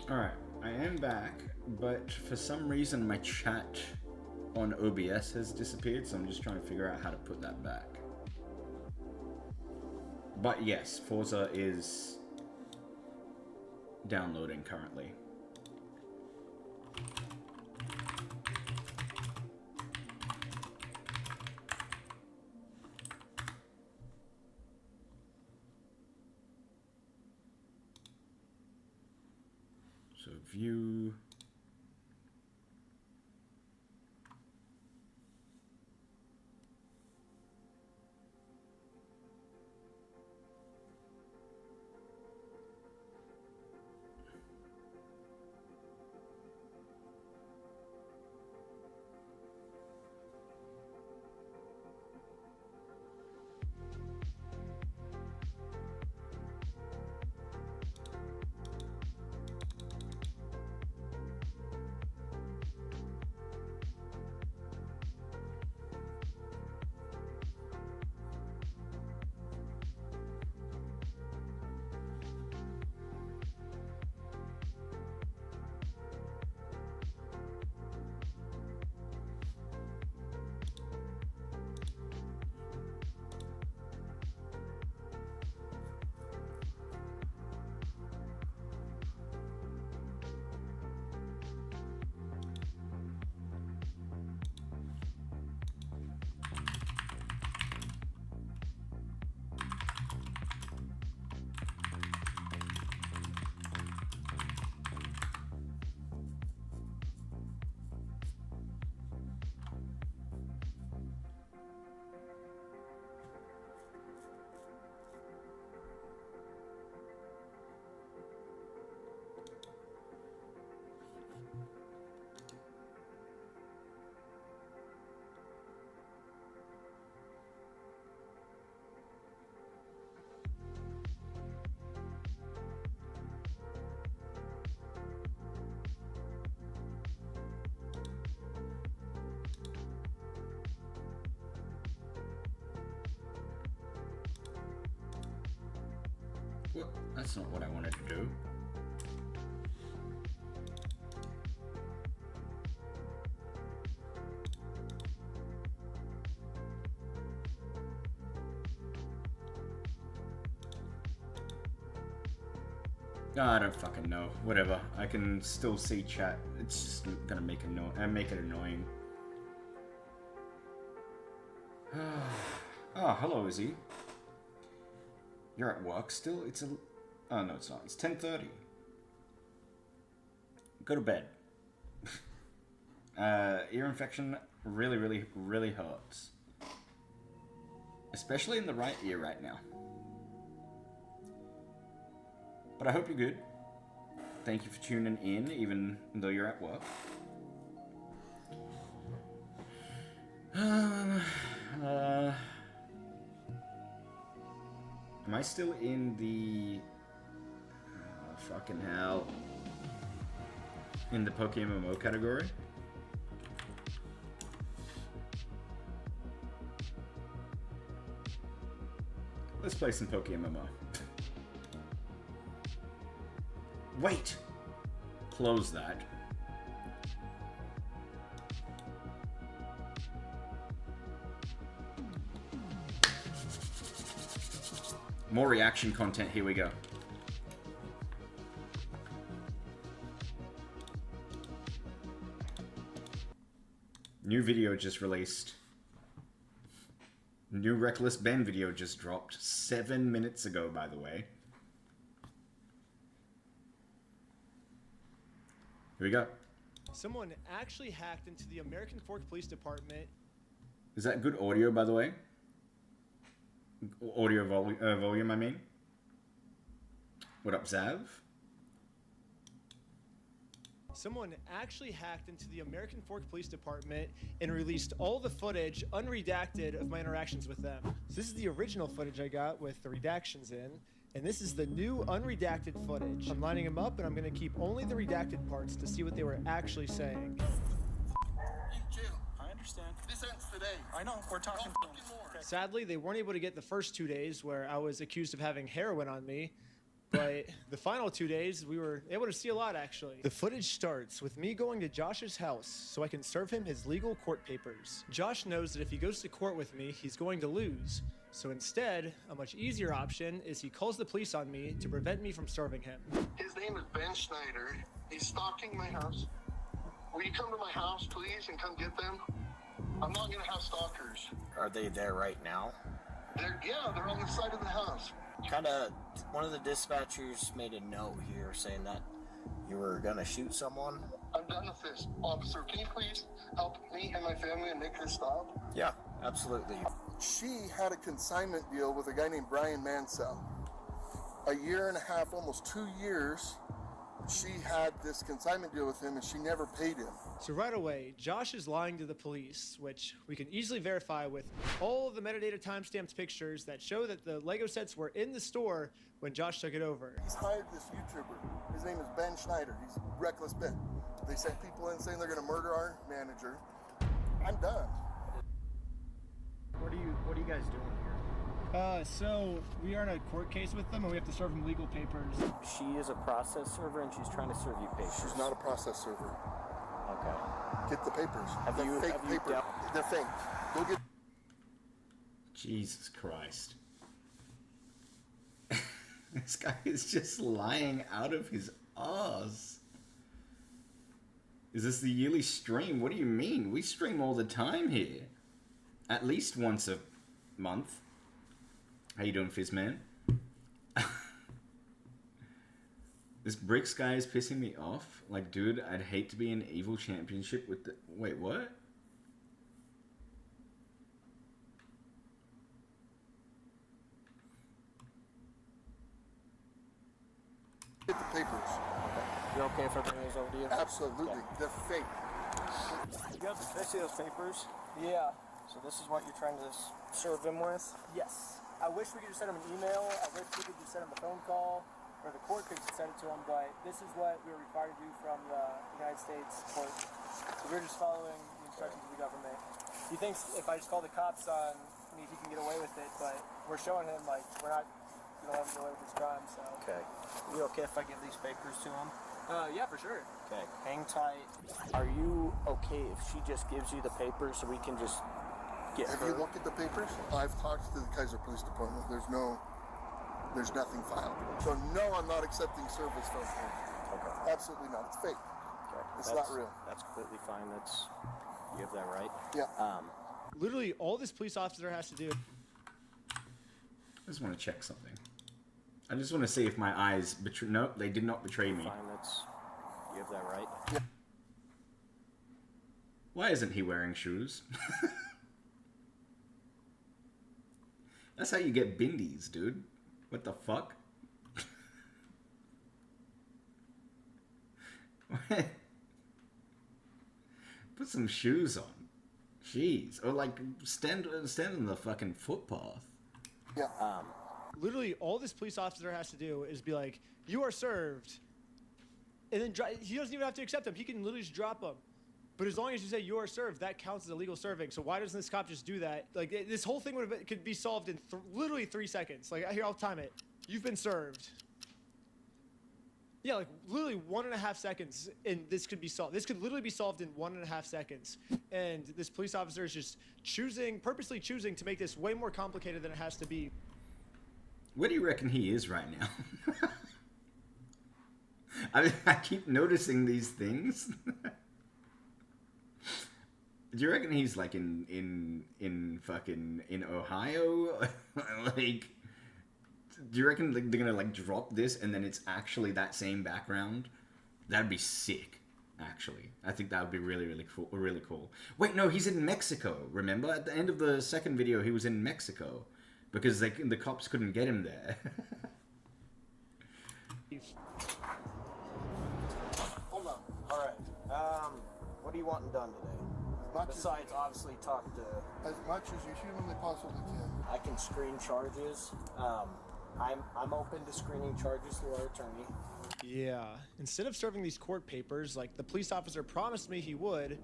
Alright, I am back, but for some reason my chat on OBS has disappeared, so I'm just trying to figure out how to put that back. But yes, Forza is downloading currently. So view. Well, that's not what I wanted to do. I don't fucking know. Whatever. I can still see chat. It's just gonna make it annoying. Oh, hello, Izzy. You're at work still? Oh, no, it's not. It's 10:30. Go to bed. Ear infection really, really, really hurts. Especially in the right ear right now. But I hope you're good. Thank you for tuning in, even though you're at work. Am I still in the... Oh, fucking hell. In the PokeMMO category? Let's play some PokeMMO. Wait! Close that. More reaction content, here we go. New video just released. New Reckless Ben video just dropped 7 minutes ago, by the way. Here we go. Someone actually hacked into the American Fork Police Department. Is that good audio, by the way? Audio volume, I mean. What up, Zav? Someone actually hacked into the American Fork Police Department and released all the footage, unredacted, of my interactions with them. So this is the original footage I got with the redactions in, and this is the new unredacted footage. I'm lining them up, and I'm going to keep only the redacted parts to see what they were actually saying. In jail. I understand. This ends today. I know. We're talking. No fucking more. Okay. Sadly, they weren't able to get the first 2 days where I was accused of having heroin on me. But the final 2 days, we were able to see a lot, actually. The footage starts with me going to Josh's house so I can serve him his legal court papers. Josh knows that if he goes to court with me, he's going to lose. So instead, a much easier option is he calls the police on me to prevent me from serving him. His name is Ben Schneider. He's stalking my house. Will you come to my house, please, and come get them? I'm not gonna have stalkers. Are they there right now? They're on the side of the house. One of the dispatchers made a note here saying that you were gonna shoot someone. I'm done with this. Officer, can you please help me and my family and make this stop? Yeah, absolutely. She had a consignment deal with a guy named Brian Mansell. A year and a half, almost 2 years, she had this consignment deal with him and she never paid him. So right away, Josh is lying to the police, which we can easily verify with all of the metadata timestamped pictures that show that the Lego sets were in the store when Josh took it over. He's hired this YouTuber. His name is Ben Schneider. He's Reckless Ben. They sent people in saying they're going to murder our manager. I'm done. What are you guys doing here? So we are in a court case with them and we have to serve them legal papers. She is a process server and she's trying to serve you papers. She's not a process server. Okay. Get the papers. Have They're you papers. dealt- They're fake. Go get. Jesus Christ. This guy is just lying out of his ass. Is this the yearly stream? What do you mean? We stream all the time here. At least once a month. How you doing, Fizzman? This Bricks guy is pissing me off. Like, dude, I'd hate to be in Evil Championship with the... Wait, what? Get the papers. You're okay if I bring those over to you? Absolutely. Okay. They're fake. Can I see those papers? Yeah. So this is what you're trying to serve them with? Yes. I wish we could just send them an email. I wish we could just send them a phone call, or the court could just send it to them, but this is what we're required to do from the United States court. So we're just following the instructions of the government. He thinks if I just call the cops on me, he can get away with it, but we're showing him, like, we're not going to let him get away with his crime, so. Okay. Are you okay if I give these papers to him? Yeah, for sure. Okay. Hang tight. Are you okay if she just gives you the papers so we can just get Have her? you looked at the papers? I've talked to the Kaiser Police Department. There's nothing filed. So no, I'm not accepting service from him. Okay. Absolutely not. It's fake. Okay. It's not real. That's completely fine. You have that right. Yeah. Literally, all this police officer has to do. I just want to check something. I just want to see if my eyes betray... No, they did not betray me. Fine. You have that right. Yeah. Why isn't he wearing shoes? That's how you get bindies, dude. What the fuck? Put some shoes on. Jeez. Or like stand on the fucking footpath. Yeah. Literally, all this police officer has to do is be like, "You are served," and then he doesn't even have to accept them. He can literally just drop them. But as long as you say "you are served," that counts as a legal serving. So why doesn't this cop just do that? Like, this whole thing could be solved in literally 3 seconds. Like, here, I'll time it. You've been served. Yeah, like literally 1.5 seconds, and this could be solved. This could literally be solved in 1.5 seconds. And this police officer is just purposely choosing to make this way more complicated than it has to be. Where do you reckon he is right now? I keep noticing these things. Do you reckon he's like in Ohio? Like, do you reckon they're gonna like drop this and then it's actually that same background? That'd be sick. Actually, I think that would be really, really cool. Really cool. Wait, no, he's in Mexico. Remember, at the end of the second video, he was in Mexico because the cops couldn't get him there. Hold on. All right. What are you wanting done today? Besides, obviously, talk to. As much as you humanly possibly can. I can screen charges. I'm open to screening charges through our attorney. Yeah. Instead of serving these court papers like the police officer promised me he would,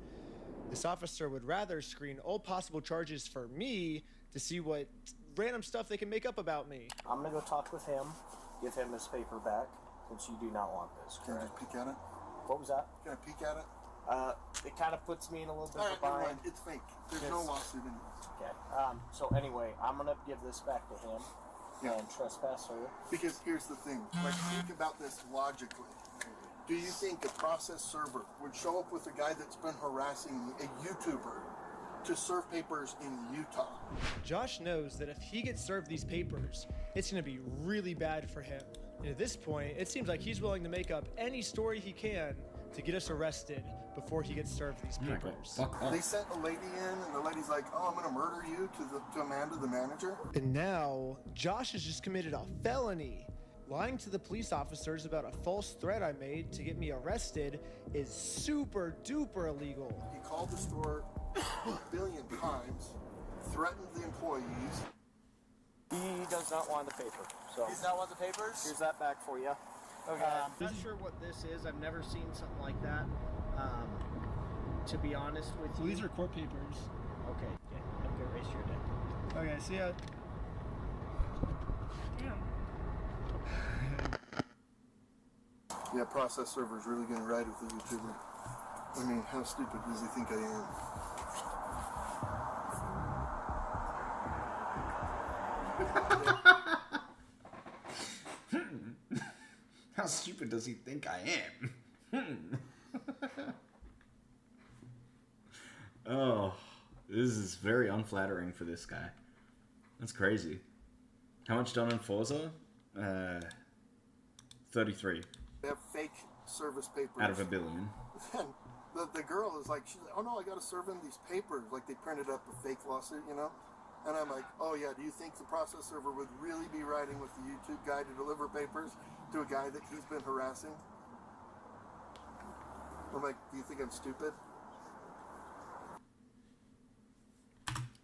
this officer would rather screen all possible charges for me to see what random stuff they can make up about me. I'm gonna go talk with him, give him his paper back, since you do not want this. Can I Correct? just peek at it? What was that? Can I peek at it? It kind of puts me in a little bit All of right, a never bind. mind. It's fake. There's no Yes. lawsuit in it. Okay. So anyway, I'm gonna give this back to him Yeah. and trespass her. Because here's the thing. Like, think about this logically. Do you think a process server would show up with a guy that's been harassing a YouTuber to serve papers in Utah? Josh knows that if he gets served these papers, it's going to be really bad for him. And at this point, it seems like he's willing to make up any story he can to get us arrested before he gets served these Oh my God, papers. fuck off. They sent a lady in, and the lady's like, "Oh, I'm gonna murder you," to Amanda, the manager. And now, Josh has just committed a felony. Lying to the police officers about a false threat I made to get me arrested is super duper illegal. He called the store a billion times, threatened the employees. He does not want the paper. So He's not want the papers? here's that back for you. Okay. Not sure what this is. I've never seen something like that. To be honest with you. These are court papers. Okay. Yeah, I'm gonna erase your deck. Okay, see ya. Yeah, process server's really gonna ride with the YouTuber. I mean, how stupid does he think I am? How stupid does he think I am? Oh, this is very unflattering for this guy. That's crazy. How much done on Forza? 33 They have fake service papers. out of a billion. And the girl is like, she's like, "Oh no, I gotta serve him these papers." Like they printed up a fake lawsuit, you know? And I'm like, "Oh yeah, do you think the process server would really be riding with the YouTube guy to deliver papers to a guy that he's been harassing?" I'm like, "Do you think I'm stupid?"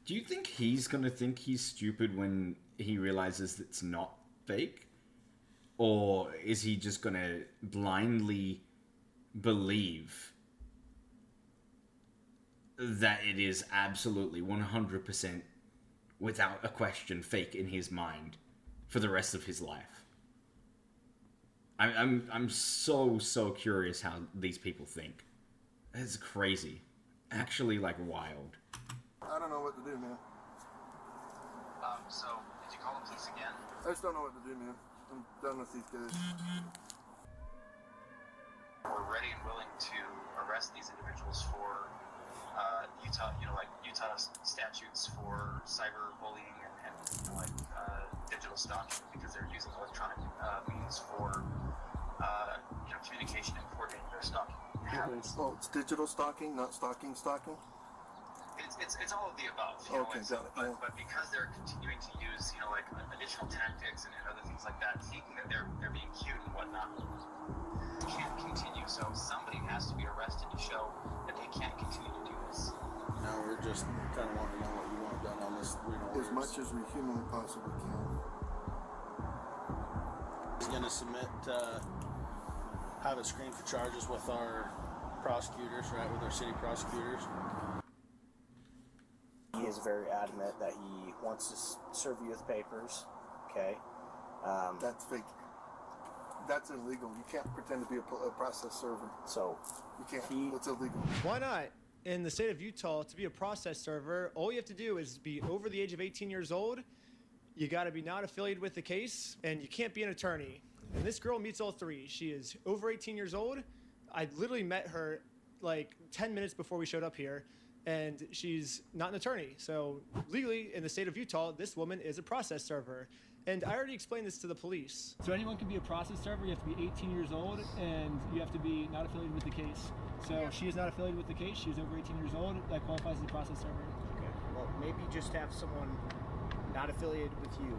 Do you think he's gonna think he's stupid when he realizes it's not fake? Or is he just gonna blindly believe that it is absolutely 100% without a question fake in his mind for the rest of his life? I'm so curious how these people think. It's crazy. Actually, like, wild. I don't know what to do, man. So, did you call the police again? I just don't know what to do, man. I'm done with these guys. We're ready and willing to arrest these individuals for Utah, Utah statutes for cyberbullying and digital stalking because they're using electronic means for communication and coordinating their stalking. Oh, it's digital stalking, not stalking. It's all of the above. Okay, got it, yeah. But because they're continuing to use, additional tactics and other things like that, thinking that they're being cute and whatnot, can't continue. So somebody has to be arrested to show that they can't continue to do this. No, we're just kind of wanting to know what you want done on this. As much as we humanly possibly can. He's going to submit, have it screened for charges with our prosecutors, right, with our city prosecutors. He is very adamant that he wants to serve you with papers. Okay. That's fake. That's illegal. You can't pretend to be a process server. So You can't. It's illegal. Why not? In the state of Utah, to be a process server, all you have to do is be over the age of 18 years old. You got to be not affiliated with the case, and you can't be an attorney. And this girl meets all three. She is over 18 years old. I literally met her like 10 minutes before we showed up here, and she's not an attorney. So legally, in the state of Utah, this woman is a process server. And I already explained this to the police. So anyone can be a process server. You have to be 18 years old, and you have to be not affiliated with the case. So she is not affiliated with the case. She is over 18 years old. That qualifies as a process server. Okay. Well, maybe just have someone not affiliated with you.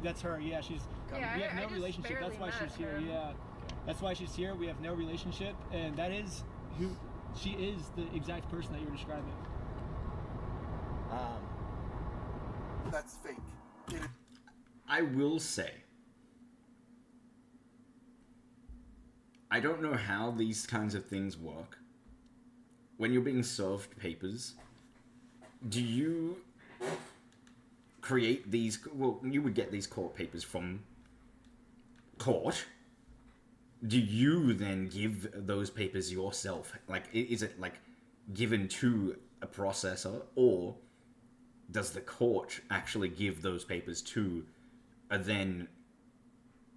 That's her. Yeah, she's. Yeah, we have I no just relationship. That's why barely she's met here. her. Yeah, that's why she's here. We have no relationship, and that is who she is. The exact person that you're describing. That's fake. I will say, I don't know how these kinds of things work. When you're being served papers, do you create these. Well, you would get these court papers from court. Do you then give those papers yourself? Like, is it like given to a processor, or does the court actually give those papers to a then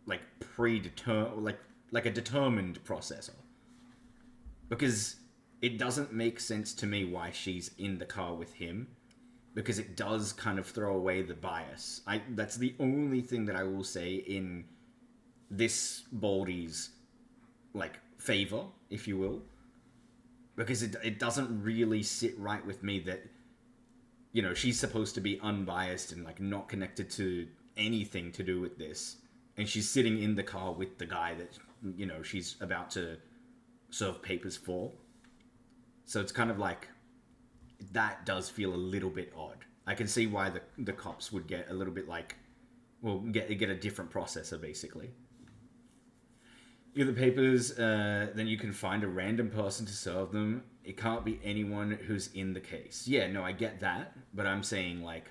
like predetermined, like a determined processor? Because it doesn't make sense to me why she's in the car with him, because it does kind of throw away the bias. That's the only thing that I will say in this Baldy's like favor, if you will, because it doesn't really sit right with me that, you know, she's supposed to be unbiased and like not connected to anything to do with this, and she's sitting in the car with the guy that, you know, she's about to serve papers for. So it's kind of like, that does feel a little bit odd. I can see why the cops would get a little bit like, well, get a different processor basically. You get the papers, then you can find a random person to serve them. It can't be anyone who's in the case. Yeah, no, I get that, but I'm saying like,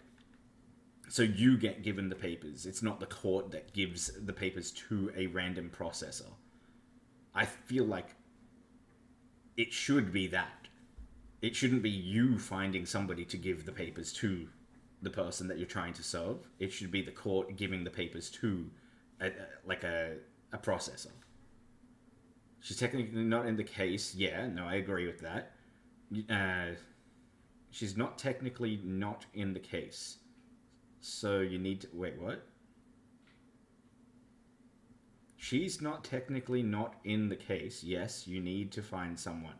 so you get given the papers. It's not the court that gives the papers to a random processor. I feel like it should be that. It shouldn't be you finding somebody to give the papers to the person that you're trying to serve. It should be the court giving the papers to a processor. She's technically not in the case. Yeah, no, I agree with that. She's not technically not in the case. So you need to... Wait, what? She's not technically not in the case. Yes, you need to find someone.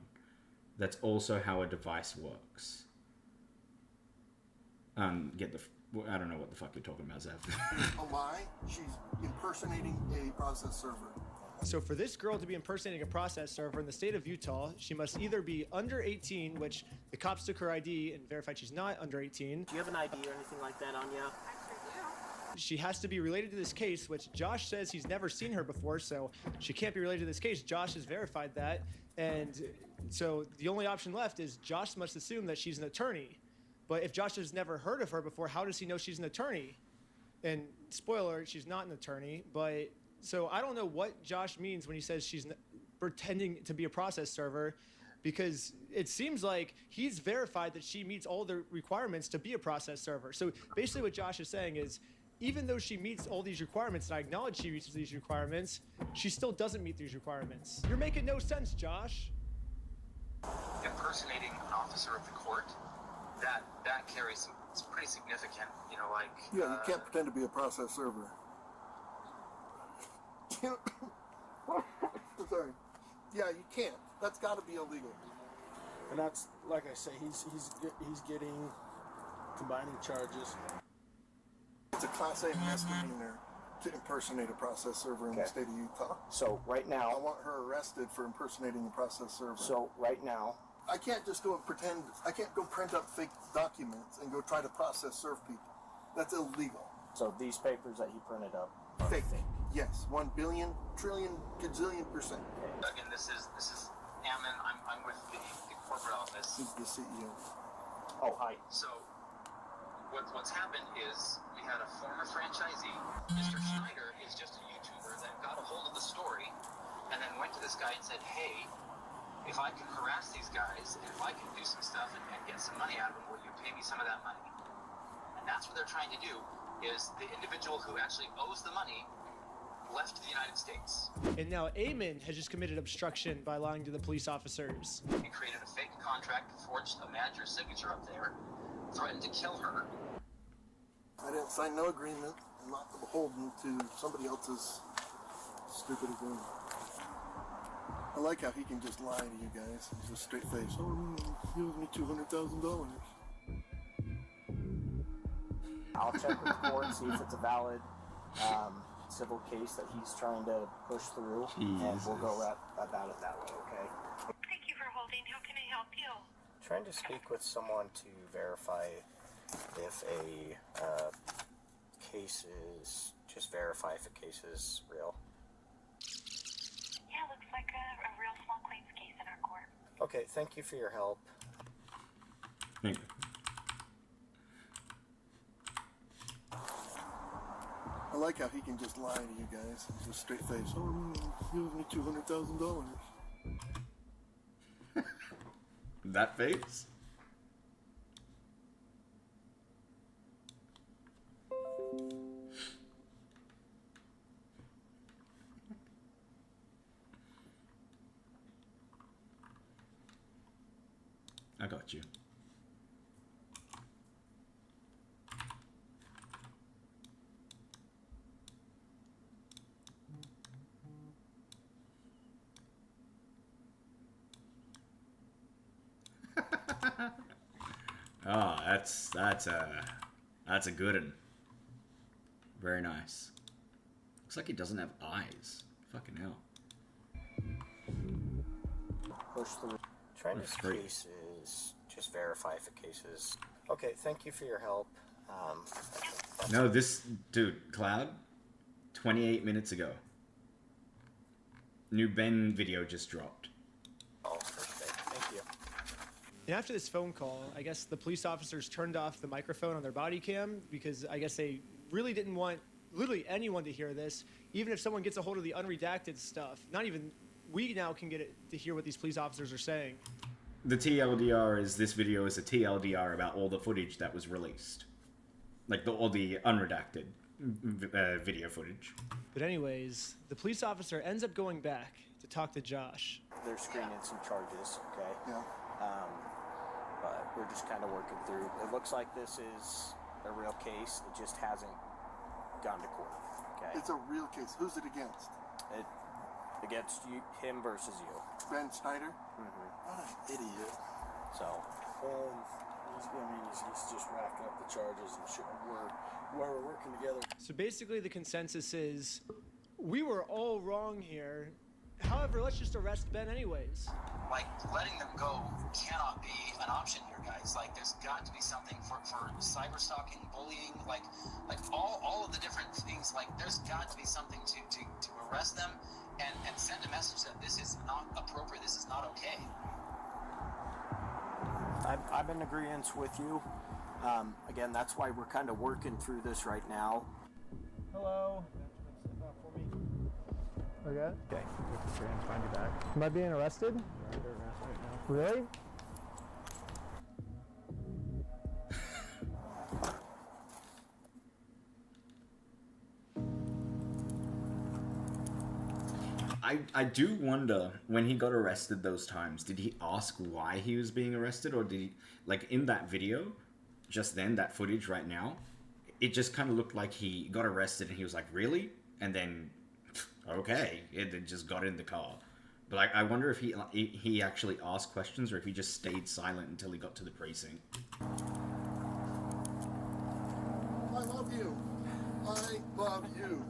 That's also how a device works. I don't know what the fuck you're talking about, Zev. A lie. She's impersonating a process server. So for this girl to be impersonating a process server in the state of Utah, she must either be under 18, which the cops took her ID and verified she's not under 18. Do you have an ID or anything like that on you? She has to be related to this case, which Josh says he's never seen her before, so she can't be related to this case. Josh has verified that, and so the only option left is Josh must assume that she's an attorney. But if Josh has never heard of her before, how does he know she's an attorney? And spoiler alert, she's not an attorney, but... So I don't know what Josh means when he says she's pretending to be a process server, because it seems like he's verified that she meets all the requirements to be a process server. So basically what Josh is saying is, even though she meets all these requirements, and I acknowledge she meets these requirements, she still doesn't meet these requirements. You're making no sense, Josh. Impersonating an officer of the court, that carries it's pretty significant, you know, like... Yeah, you can't pretend to be a process server. Sorry. Yeah, you can't. That's got to be illegal. And that's, like I say, he's getting combining charges. It's a Class A misdemeanor to impersonate a process server in the state of Utah. So right I now, want her arrested for impersonating a process server. so right now, I can't just go and pretend. I can't go print up fake documents and go try to process serve people. That's illegal. so these papers that he printed up are Fake. fake. Yes, 1 billion, trillion, gazillion %. Again, this is Ammon. I'm with the corporate office. He's the CEO. Oh, hi. So what's happened is we had a former franchisee. Mr. Schneider is just a YouTuber that got a hold of the story and then went to this guy and said, hey, if I can harass these guys and if I can do some stuff and get some money out of them, will you pay me some of that money? And that's what they're trying to do, is the individual who actually owes the money left the United States. And now Eamon has just committed obstruction by lying to the police officers. He created a fake contract, forged a manager's signature up there, threatened to kill her. I didn't sign no agreement. I'm not beholden to somebody else's stupid agreement. I like how he can just lie to you guys. He's a straight face. Oh, he owes me $200,000. I'll check with the court, see if it's a valid civil case that he's trying to push through, and we'll go about it that way, okay? Thank you for holding. How can I help you? Trying to speak with someone to verify if a case is, just verify if a case is real. Yeah, looks like a real small claims case in our court. Okay, thank you for your help. Thank you. like how he can just lie to you guys. He's a straight face. Oh, he owes me $200,000. That face? I got you. Oh, that's a good one. Very nice. Looks like he doesn't have eyes. Fucking hell. Push through. Trying That's this great. case is just verify if a case is okay. Thank you for your help. No, this dude, Cloud, 28 minutes ago. New Ben video just dropped. Oh, perfect. Thank you. And after this phone call, I guess the police officers turned off the microphone on their body cam because I guess they really didn't want literally anyone to hear this. Even if someone gets a hold of the unredacted stuff, not even we now can get it to hear what these police officers are saying. The TLDR is this video is a TLDR about all the footage that was released. Like all the unredacted video footage. But anyways, the police officer ends up going back to talk to Josh. They're screening some charges. Okay. Yeah. But we're just kind of working through. It looks like this is a real case. It just hasn't gone to court. Okay. It's a real case. Who's it against? It against you, him versus you. Ben Schneider? Mm-hmm. What an idiot. So He's just racking up the charges and we're working together. So basically the consensus is we were all wrong here. However, let's just arrest Ben anyways. Like, letting them go cannot be an option here, guys. Like, there's got to be something for cyber stalking, bullying, like all of the different things. Like, there's got to be something to arrest them and send a message that this is not appropriate, this is not okay. I'm in agreement with you. Again, that's why we're kind of working through this right now. Hello. Okay. Okay. Find you back. Am I being arrested? Really? I do wonder, when he got arrested those times, did he ask why he was being arrested? Or did he, like in that video, just then, that footage right now, it just kind of looked like he got arrested and he was like, really? And then, okay, it just got in the car. But like, I wonder if he actually asked questions or if he just stayed silent until he got to the precinct. I love you. I love you.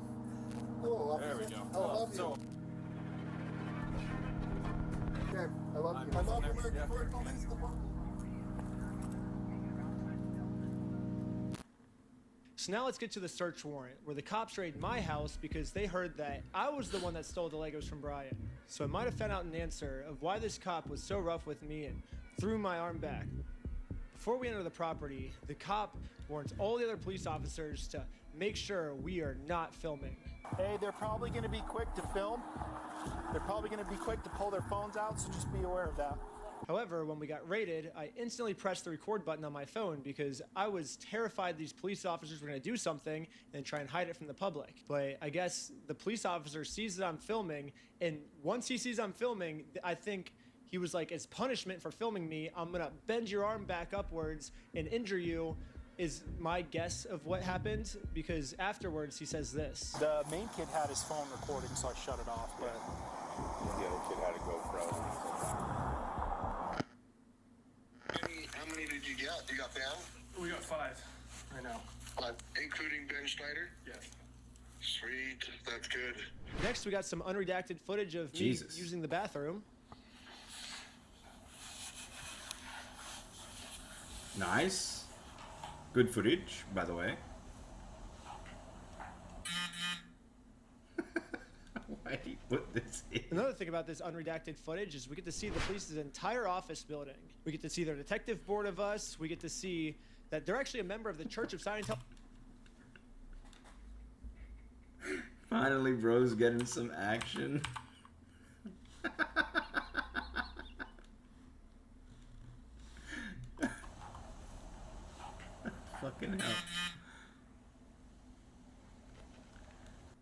Hello, officer. There we go. I love you. So- Okay, I love you. I love the American Fork Police Department. So now let's get to the search warrant, where the cops raided my house because they heard that I was the one that stole the Legos from Brian. So I might have found out an answer of why this cop was so rough with me and threw my arm back. Before we enter the property, the cop warns all the other police officers to make sure we are not filming. Hey, they're probably going to be quick to film. They're probably going to be quick to pull their phones out, so just be aware of that. However, when we got raided, I instantly pressed the record button on my phone because I was terrified these police officers were going to do something and try and hide it from the public. But I guess the police officer sees that I'm filming, and once he sees I'm filming, I think he was like, as punishment for filming me, I'm going to bend your arm back upwards and injure you, is my guess of what happened, because afterwards he says this. The main kid had his phone recording, so I shut it off, but... The other kid had a GoPro. How many did you get? You got Ben? We got 5 right now. Including Ben Schneider? Yes. Sweet, that's good. Next, we got some unredacted footage of me Jesus. using the bathroom. Nice. Good footage, by the way. Why do you put this in? Another thing about this unredacted footage is we get to see the police's entire office building. We get to see their detective board of us. We get to see that they're actually a member of the Church of Scientology. Finally, bro's getting some action. Fucking hell.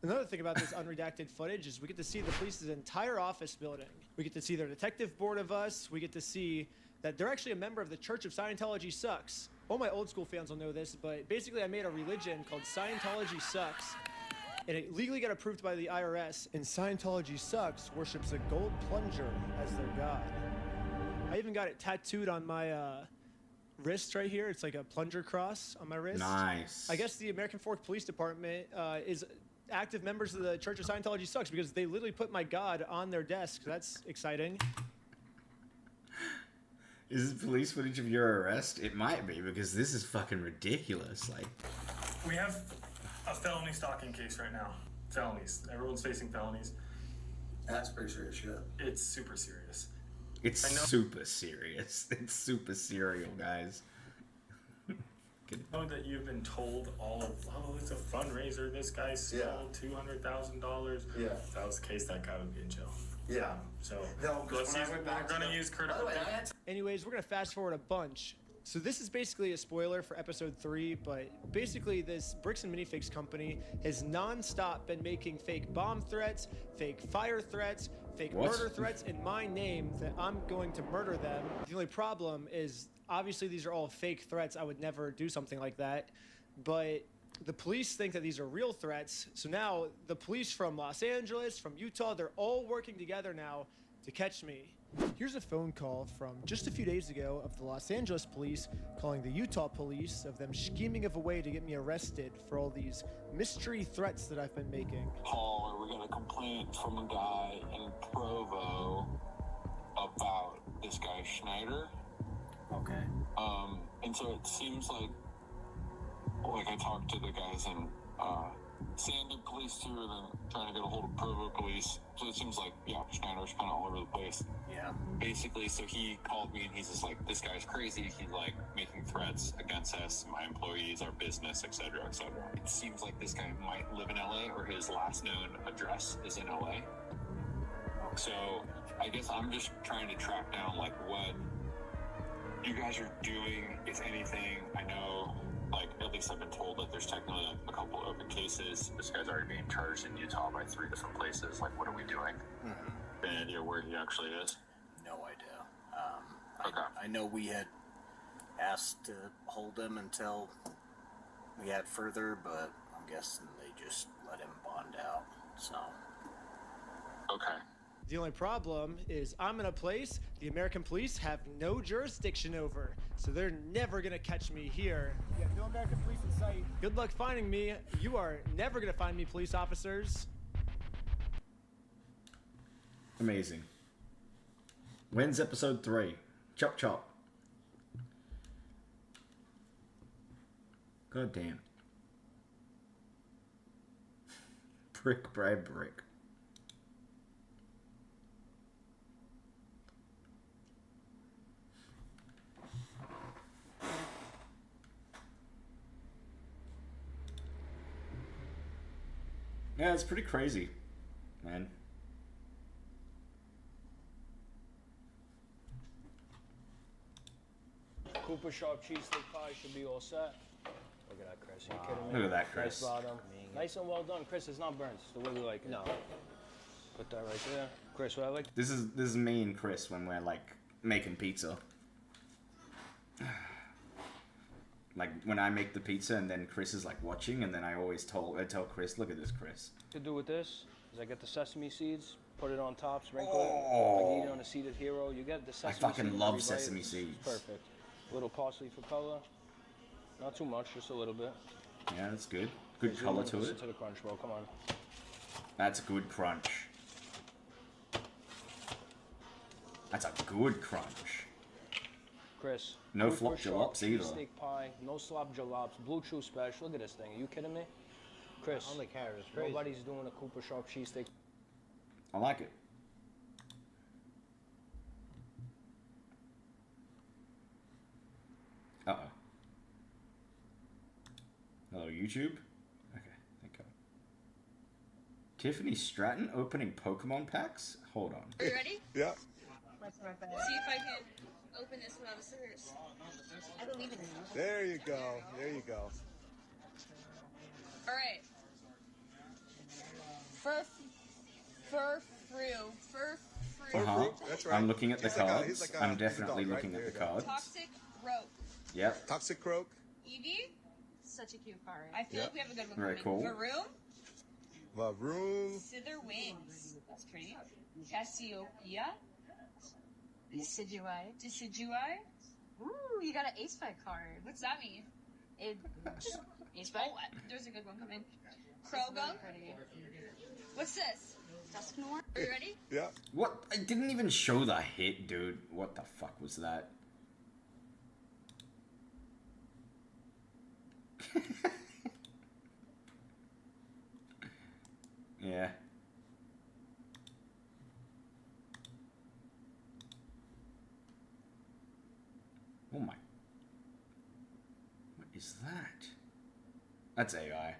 Another thing about this unredacted footage is we get to see the police's entire office building. We get to see their detective board of us. We get to see that they're actually a member of the Church of Scientology Sucks. All my old school fans will know this, but basically I made a religion called Scientology Sucks, and it legally got approved by the IRS, and Scientology Sucks worships a gold plunger as their god. I even got it tattooed on my wrist right here. It's like a plunger cross on my wrist. Nice. I guess the American Fork Police Department is active members of the Church of Scientology Sucks because they literally put my god on their desk. That's exciting. Is this police footage of your arrest? It might be, because this is fucking ridiculous. Like, we have a felony stalking case right now. Felonies. Everyone's facing felonies. That's pretty serious shit. It's super serious. it's super serious. It's super serial, guys. I know that you've been told all of, oh, it's a fundraiser. This guy stole $200,000. Yeah. If that was the case, that guy would be in jail. Yeah. So No, 'cause let's when I use, went back we're to gonna the- use Kurt. By the way, I had to- Anyways, we're gonna fast forward a bunch. So this is basically a spoiler for episode 3, but basically this Bricks and Minifigs company has non-stop been making fake bomb threats, fake fire threats, fake What? murder threats in my name that I'm going to murder them. The only problem is obviously these are all fake threats. I would never do something like that. But the police think that these are real threats. So now the police from Los Angeles, from Utah, they're all working together now to catch me. Here's a phone call from just a few days ago of the Los Angeles police calling the Utah police of them scheming of a way to get me arrested for all these mystery threats that I've been making. Paul, we got a complaint from a guy in Provo about this guy Schneider. Okay. And so it seems like I talked to the guys in Sandy police too, and then trying to get a hold of Provo police. So it seems like, yeah, Schneider's kind of all over the place. Yeah. Basically, so he called me and he's just like, this guy's crazy. He's like making threats against us, my employees, our business, etc., etc. It seems like this guy might live in LA, or his last known address is in LA. So I guess I'm just trying to track down like what you guys are doing, if anything. I know, like, at least I've been told that there's technically like a couple open cases. This guy's already being charged in Utah by 3 different places. Like, what are we doing? Any idea where he actually is? No idea. I know we had asked to hold him until we had further, but I'm guessing they just let him bond out. So. Okay. The only problem is I'm in a place the American police have no jurisdiction over, so they're never gonna catch me here. Yeah, no American police in sight. Good luck finding me. You are never gonna find me, police officers. Amazing. When's episode 3? Chop chop. God damn. Brick by brick. Yeah, it's pretty crazy, man. Cooper Sharp cheesesteak pie should be all set. Look at that, Chris. Are you kidding me? Look at that, Chris. Nice bottom. Nice and well done, Chris. It's not burnt. It's the way we like it. No. Put that right there, Chris. What I like. This is me and Chris when we're like making pizza. Like when I make the pizza and then Chris is like watching, and then I tell Chris, look at this, Chris. To do with this is I get the sesame seeds, put it on top, sprinkle Oh. it. I eat it on a seeded hero. You get the sesame. fucking seeds love every bite. sesame It's seeds. Perfect. A little parsley for color. Not too much, just a little bit. Yeah, that's good. Good Zoom color in, to listen it. to the crunch roll. Come on. That's a good crunch. That's a good crunch. Chris. No Cooper flop Sharp jalops either. Cheesesteak pie, no slop jalops, Blue Chew special. Look at this thing. Are you kidding me? Chris. Holy cow, it's crazy. Nobody's doing a Cooper Sharp cheesesteak. I like it. Uh-oh. Hello, YouTube? Okay, thank God. Tiffany Stratton opening Pokemon packs? Hold on. Are you ready? Yeah. See if I can open this without a scissors. I believe in you. There you go. There you go. All right. That's right. I'm looking at the He's like a- cards. he's like a- I'm he's a definitely dog, right? looking There at you the go. cards. Toxic Rope. Yep. Toxic Croak. Eevee. Such a cute card. I feel Yep. like we have a good one Very coming. cool. Varoom. Varoom. Sither Wings. That's pretty. Cassiopeia. Decidueye. Ooh, you got an Ace Spike card. What's that mean? Ace Spike? Oh, there's a good one coming. Krogunk. What's this? Dusknoir. Are you ready? Yeah. What? I didn't even show the hit, dude. What the fuck was that? Yeah. Oh my. What is that? That's AI.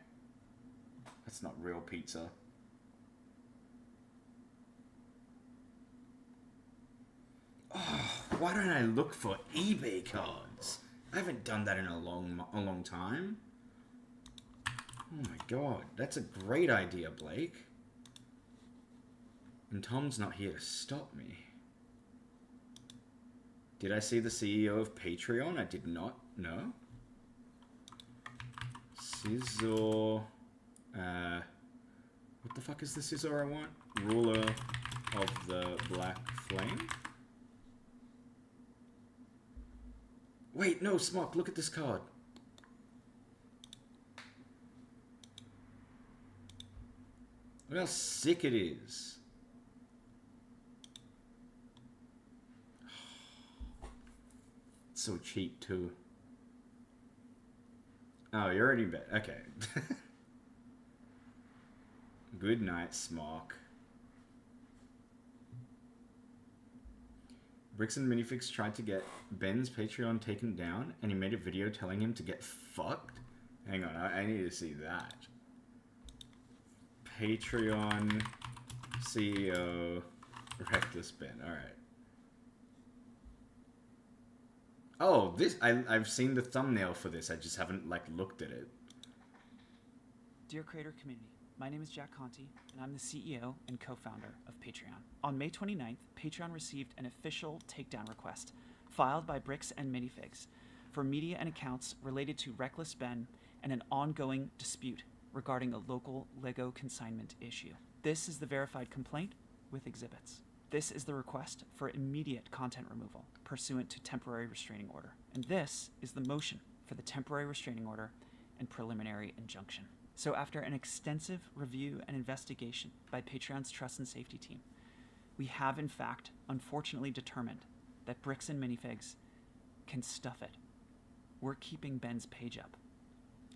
That's not real pizza. Oh, why don't I look for eBay cards? I haven't done that in a long time. Oh my god, that's a great idea, Blake. And Tom's not here to stop me. Did I see the CEO of Patreon? I did not. No. Scizor. What the fuck is the Scizor I want? Ruler of the Black Flame? Wait, no, Smock, look at this card. Look how sick it is. It's so cheap, too. Oh, you're already bet. Okay. Good night, Smock. Bricks and Minifix tried to get Ben's Patreon taken down, and he made a video telling him to get fucked? Hang on, I need to see that. Patreon CEO Reckless Ben. Alright. Oh, this I've seen the thumbnail for this, I just haven't like looked at it. Dear creator community, my name is Jack Conti, and I'm the CEO and co-founder of Patreon. On May 29th, Patreon received an official takedown request filed by Bricks and Minifigs for media and accounts related to Reckless Ben and an ongoing dispute regarding a local LEGO consignment issue. This is the verified complaint with exhibits. This is the request for immediate content removal pursuant to temporary restraining order. And this is the motion for the temporary restraining order and preliminary injunction. So after an extensive review and investigation by Patreon's Trust and Safety team, we have in fact unfortunately determined that Bricks and Minifigs can stuff it. We're keeping Ben's page up.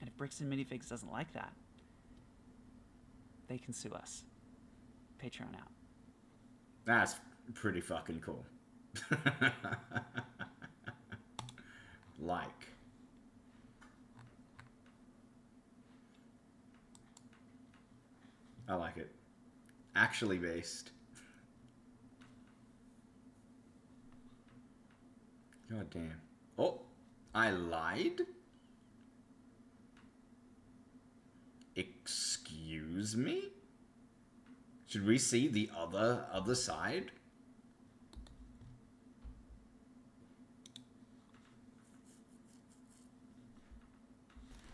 And if Bricks and Minifigs doesn't like that, they can sue us. Patreon out. That's pretty fucking cool. Like. I like it. Actually based. God damn. Oh, I lied? Excuse me? Should we see the other side?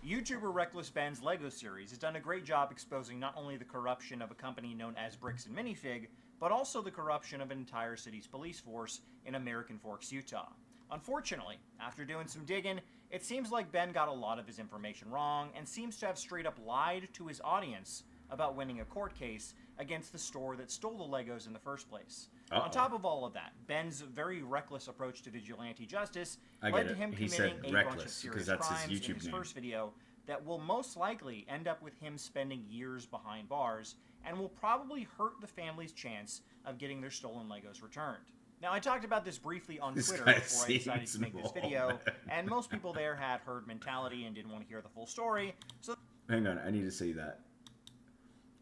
YouTuber Reckless Ben's LEGO series has done a great job exposing not only the corruption of a company known as Bricks and Minifig, but also the corruption of an entire city's police force in American Forks, Utah. Unfortunately, after doing some digging, it seems like Ben got a lot of his information wrong and seems to have straight up lied to his audience about winning a court case against the store that stole the Legos in the first place. On top of all of that, Ben's very reckless approach to vigilante justice led to him He committing said a bunch of reckless, serious because that's his crimes in YouTube his name. first video that will most likely end up with him spending years behind bars and will probably hurt the family's chance of getting their stolen Legos returned. Now, I talked about this briefly on This Twitter guy before I decided to seems make this more video, mad. and most people there had herd mentality and didn't want to hear the full story, so Hang on, I need to see that.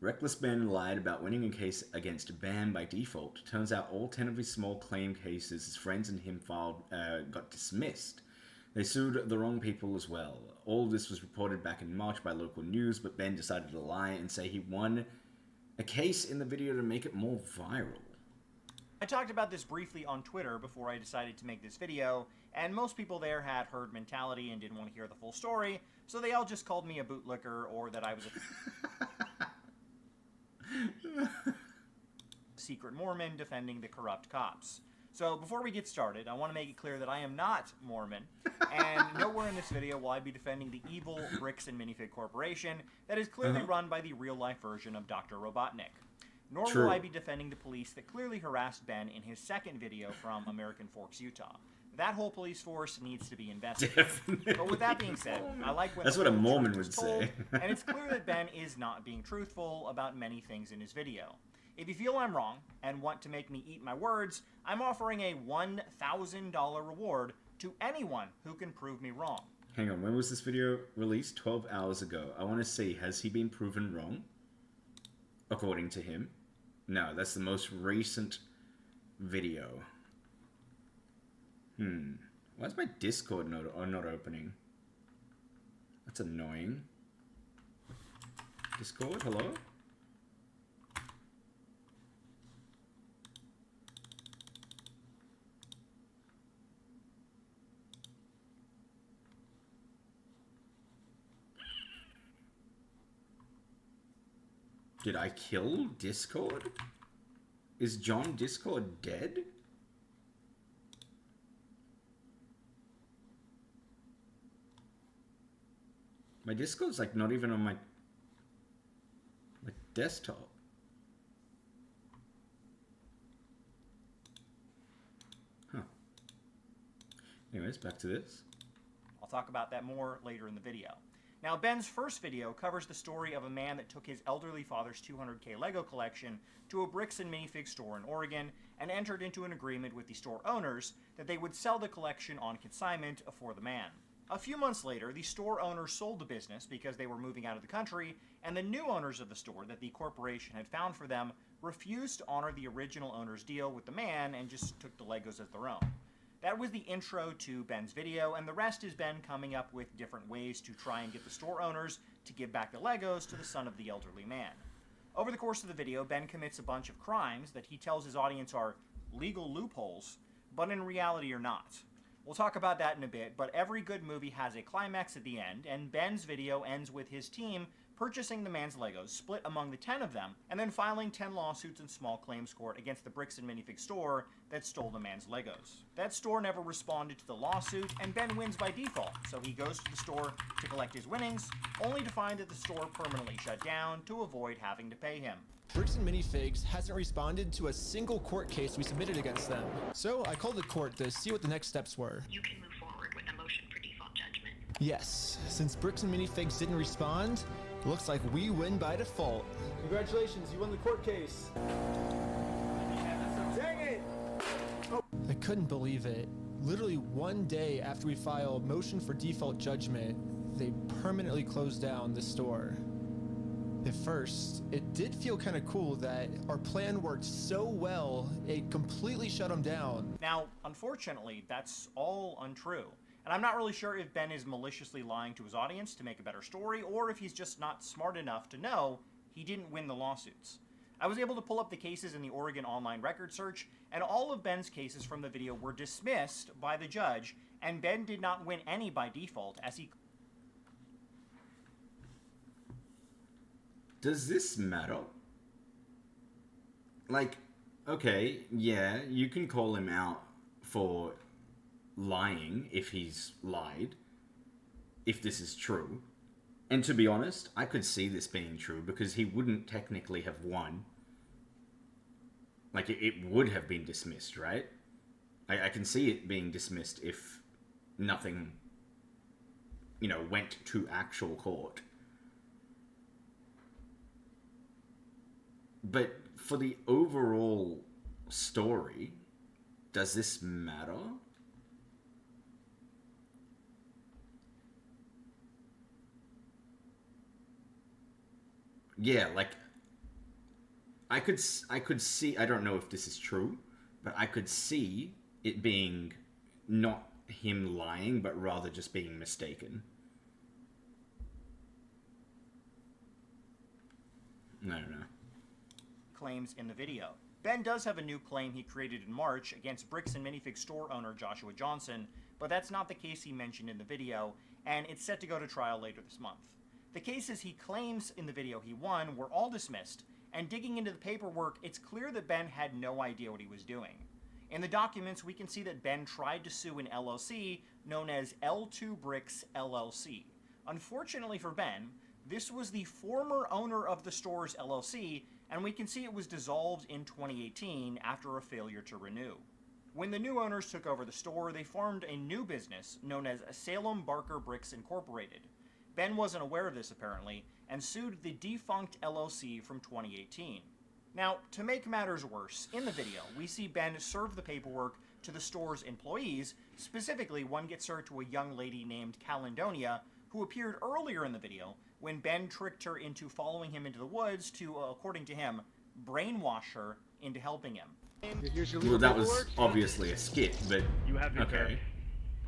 Reckless Ben lied about winning a case against Ben by default. Turns out all 10 of his small claim cases his friends and him filed got dismissed. They sued the wrong people as well. All this was reported back in March by local news, but Ben decided to lie and say he won a case in the video to make it more viral. I talked about this briefly on Twitter before I decided to make this video, and most people there had herd mentality and didn't want to hear the full story, so they all just called me a bootlicker or that I was a secret Mormon defending the corrupt cops. So before we get started, I want to make it clear that I am not Mormon, and nowhere in this video will I be defending the evil Bricks and Minifig Corporation that is clearly run by the real-life version of Dr. Robotnik. Nor True. will I be defending the police that clearly harassed Ben in his second video from American Forks, Utah. That whole police force needs to be investigated. But with that being said, I like when That's the what a full Mormon truth is would told, say. and it's clear that Ben is not being truthful about many things in his video. If you feel I'm wrong and want to make me eat my words, I'm offering a $1,000 reward to anyone who can prove me wrong. Hang on, when was this video released? 12 hours ago. I want to see, has he been proven wrong? According to him. No, that's the most recent video. Why is my Discord not opening? That's annoying. Discord, hello? Did I kill Discord? Is John Discord dead? My Discord's like not even on my desktop. Huh. Anyways, back to this. I'll talk about that more later in the video. Now, Ben's first video covers the story of a man that took his elderly father's 200K Lego collection to a Bricks and Minifig store in Oregon and entered into an agreement with the store owners that they would sell the collection on consignment for the man. A few months later, the store owners sold the business because they were moving out of the country, and the new owners of the store that the corporation had found for them refused to honor the original owner's deal with the man and just took the Legos as their own. That was the intro to Ben's video, and the rest is Ben coming up with different ways to try and get the store owners to give back the Legos to the son of the elderly man. Over the course of the video, Ben commits a bunch of crimes that he tells his audience are legal loopholes, but in reality are not. We'll talk about that in a bit, but every good movie has a climax at the end, and Ben's video ends with his team purchasing the man's Legos, split among the 10 of them, and then filing 10 lawsuits in small claims court against the Bricks and Minifig store that stole the man's Legos. That store never responded to the lawsuit, and Ben wins by default, so he goes to the store to collect his winnings, only to find that the store permanently shut down to avoid having to pay him. Bricks and Minifigs hasn't responded to a single court case we submitted against them. So I called the court to see what the next steps were. You can move forward with a motion for default judgment. Yes, since Bricks and Minifigs didn't respond, it looks like we win by default. Congratulations, you won the court case. Dang it! I couldn't believe it. Literally one day after we filed motion for default judgment, they permanently closed down the store. At first, it did feel kind of cool that our plan worked so well, it completely shut them down. Now, unfortunately, that's all untrue. And I'm not really sure if Ben is maliciously lying to his audience to make a better story, or if he's just not smart enough to know he didn't win the lawsuits. I was able to pull up the cases in the Oregon Online Record Search, and all of Ben's cases from the video were dismissed by the judge, and Ben did not win any by default, as he... Does this matter? Like, okay, yeah, you can call him out for lying if he's lied, if this is true. And to be honest, I could see this being true because he wouldn't technically have won. Like, it would have been dismissed, right? I can see it being dismissed if nothing, went to actual court. But for the overall story, does this matter? Yeah, like, I could see. I don't know if this is true, but I could see it being not him lying, but rather just being mistaken. I don't know. Claims in the video. Ben does have a new claim he created in March against Bricks and Minifig store owner Joshua Johnson, but that's not the case he mentioned in the video, and it's set to go to trial later this month. The cases he claims in the video he won were all dismissed, and digging into the paperwork, it's clear that Ben had no idea what he was doing. In the documents, we can see that Ben tried to sue an LLC known as L2 Bricks LLC. Unfortunately for Ben, this was the former owner of the store's LLC, and we can see it was dissolved in 2018 after a failure to renew. When the new owners took over the store, they formed a new business known as Salem Barker Bricks Incorporated. Ben wasn't aware of this apparently, and sued the defunct LLC from 2018. Now, to make matters worse, in the video, we see Ben serve the paperwork to the store's employees. Specifically, one gets served to a young lady named Calendonia, who appeared earlier in the video when Ben tricked her into following him into the woods to, according to him, brainwash her into helping him. Well, that was obviously a skit, but You have your okay.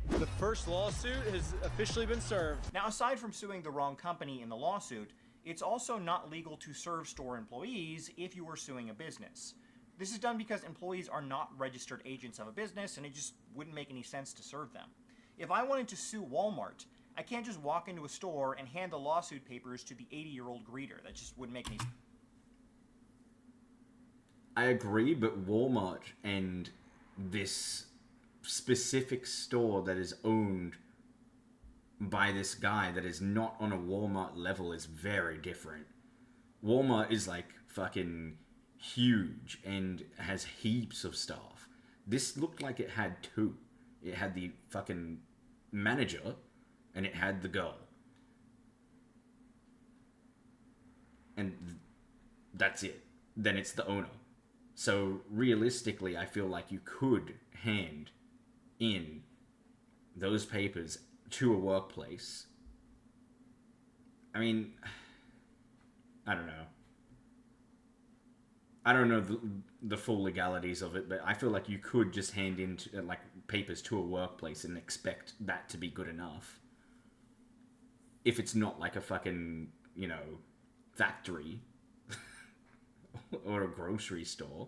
The first lawsuit has officially been served. Now, aside from suing the wrong company in the lawsuit, it's also not legal to serve store employees if you are suing a business. This is done because employees are not registered agents of a business, and it just wouldn't make any sense to serve them. If I wanted to sue Walmart, I can't just walk into a store and hand the lawsuit papers to the 80-year-old greeter. That just wouldn't make any sense. I agree, but Walmart and this specific store that is owned by this guy that is not on a Walmart level is very different. Walmart is like fucking huge and has heaps of staff. This looked like it had two. It had the fucking manager and it had the girl. And that's it. Then it's the owner. So realistically, I feel like you could hand in those papers to a workplace. I mean, I don't know. I don't know the full legalities of it, but I feel like you could just hand in like papers to a workplace and expect that to be good enough. If it's not like a fucking, you know, factory or a grocery store.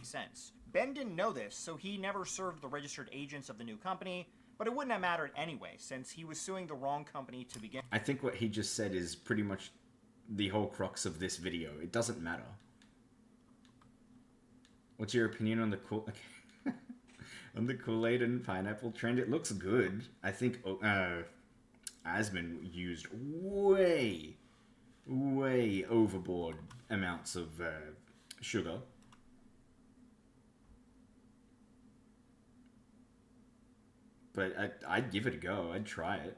Sense. Ben didn't know this, so he never served the registered agents of the new company, but it wouldn't have mattered anyway, since he was suing the wrong company to begin. I think what he just said is pretty much the whole crux of this video. It doesn't matter. What's your opinion on the on the Kool-Aid and pineapple trend? It looks good. I think Asman used way overboard amounts of sugar. But I'd give it a go. I'd try it.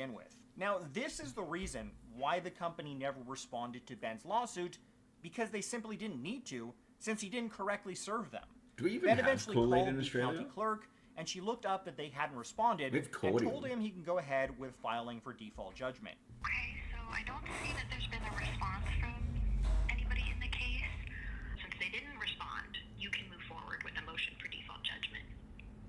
With. Now, this is the reason why the company never responded to Ben's lawsuit, because they simply didn't need to, since he didn't correctly serve them. Do we even Ben have eventually Kool-Aid called in the Australia? county clerk, and she looked up that they hadn't responded We have and cordial. told him he can go ahead with filing for default judgment. Okay, so I don't see that there's been a response from anybody in the case. Since they didn't respond, you can move forward with a motion for default judgment.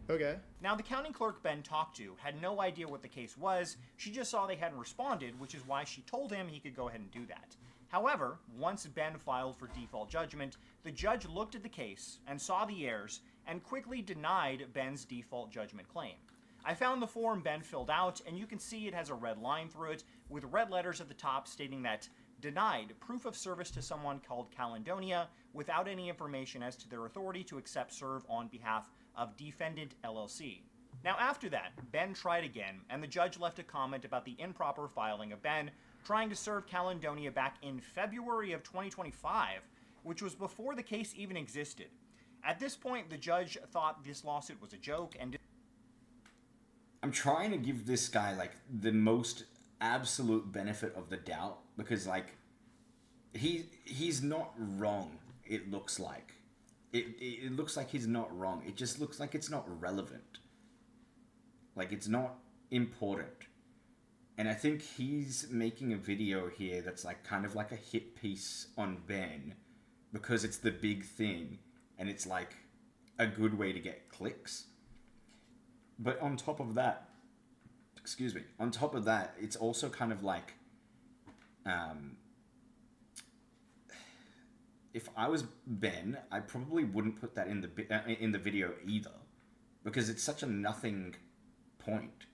Okay. Now, the county clerk Ben talked to had no idea what the case was. She just saw they hadn't responded, which is why she told him he could go ahead and do that. However, once Ben filed for default judgment, the judge looked at the case and saw the errors and quickly denied Ben's default judgment claim. I found the form Ben filled out, and you can see it has a red line through it with red letters at the top stating that denied proof of service to someone called Calendonia without any information as to their authority to accept serve on behalf of Defendant LLC. Now, after that, Ben tried again, and the judge left a comment about the improper filing of Ben trying to serve Calendonia back in February of 2025, which was before the case even existed. At this point, the judge thought this lawsuit was a joke and I'm trying to give this guy like the most absolute benefit of the doubt, because like he's not wrong, it looks like. it looks like he's not wrong. It just looks like it's not relevant. Like, it's not important. And I think he's making a video here that's like kind of like a hit piece on Ben because it's the big thing and it's like a good way to get clicks. But on top of that, excuse me, on top of that, it's also kind of like, if I was Ben, I probably wouldn't put that in the video either, because it's such a nothing point.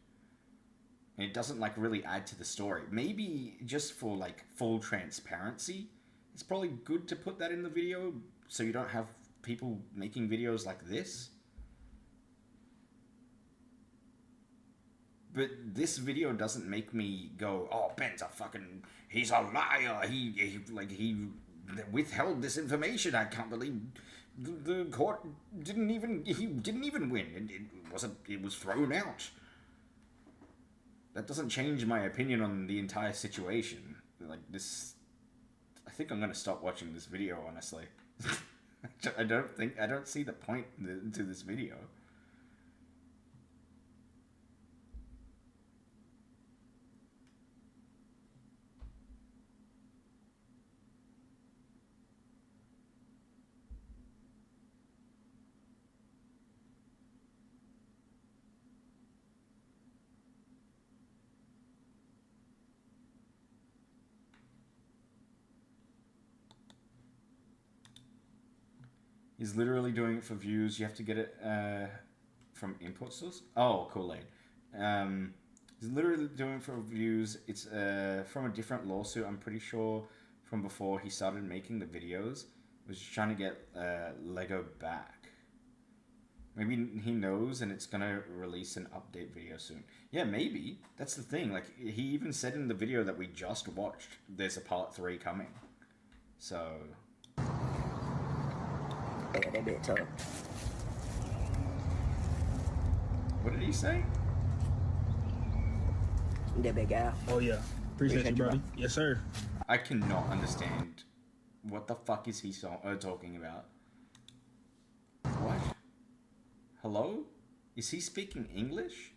And it doesn't like really add to the story. Maybe just for like full transparency, it's probably good to put that in the video so you don't have people making videos like this. But this video doesn't make me go, oh, Ben's a fucking, he's a liar. He withheld this information. I can't believe the court didn't even win. It was thrown out. That doesn't change my opinion on the entire situation. Like this, I think I'm gonna stop watching this video, honestly. I don't see the point to this video. He's literally doing it for views. You have to get it from input source. Oh, Kool-Aid. He's literally doing it for views. It's from a different lawsuit, I'm pretty sure, from before he started making the videos. He was just trying to get Lego back. Maybe he knows and it's gonna release an update video soon. Yeah, maybe. That's the thing. Like, he even said in the video that we just watched, there's a part 3 coming. So... yeah, that bit tough. What did he say? That big guy. Oh yeah. Appreciate you, buddy. Yes, sir. I cannot understand. What the fuck is he talking about? What? Hello? Is he speaking English?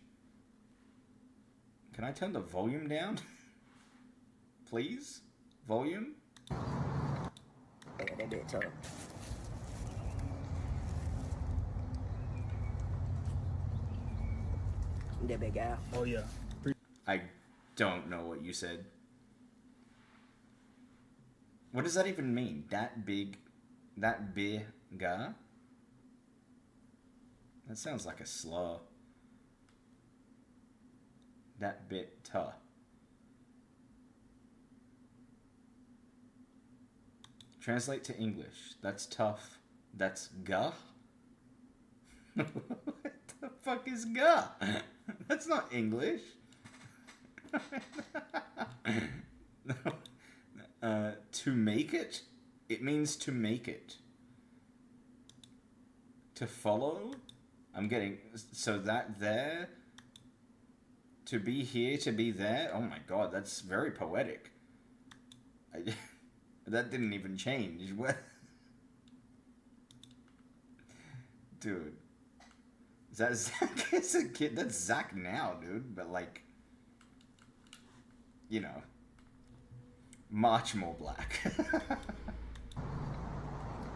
Can I turn the volume down? Please? Volume? Yeah, that bit tough. That big guy. Oh yeah. I don't know what you said. What does that even mean? That big guy? That sounds like a slur. That bit tough. Translate to English. That's tough. That's guh? What the fuck is guh? That's not English. To make it? It means to make it. To follow? I'm getting... So that there... To be here, to be there? Oh my god, that's very poetic. That didn't even change. What? Dude. Is that Zach as a kid? That's Zach now, dude. But like... You know. Much more black.